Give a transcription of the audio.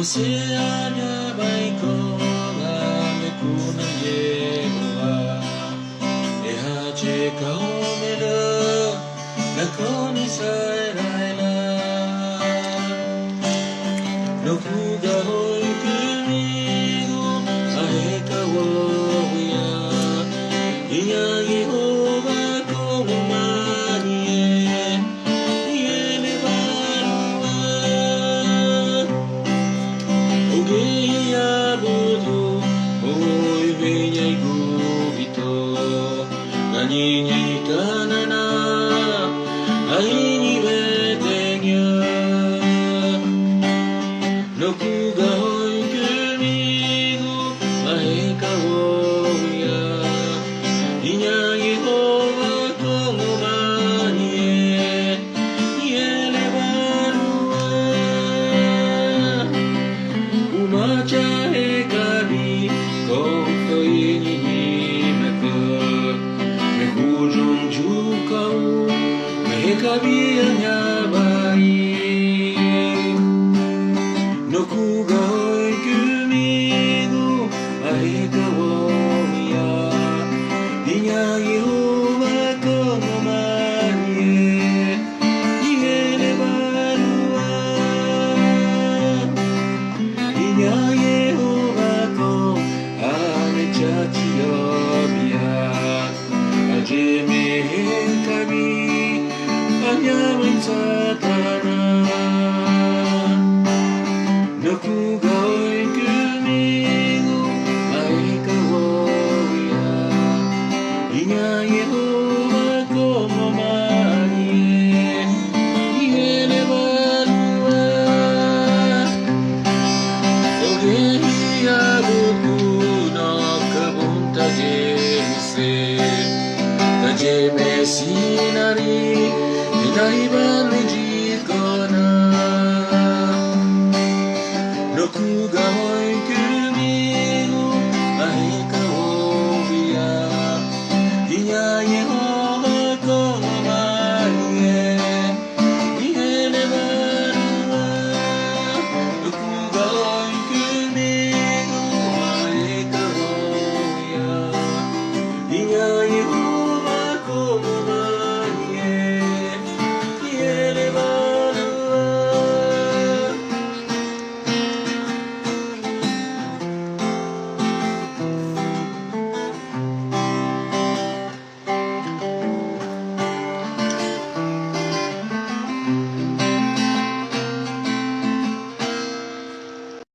Museanya baiko ngame kuna Yehowa Ehache kaomela nakoni sairaila Nokuga hoi kumigo aheka woya Iya Yehowa komumanie Yele barua Ogeya budu Oi veña igubito Naniña ikanana Aini vetenya Nokuga hoi kumigo Aheka woya Inya Yehowa komumanie Yele barua Umacha hekabi Kofto ini nimeka Mekujung jukau Mehekabi anyabai Nokuga hoi kumigo Aheka woya Inya Yehowa komumanie Yele barua Inya Yehowa ko ame chachiyobia Ajeme hekabi anyamin satana Nokuga hoi kumigo aheka woya Inya Yehowa komumanie Yele barua Ogeya buku no kabunta jemuse Najeme sinari Hidaiban lijikona Nokuga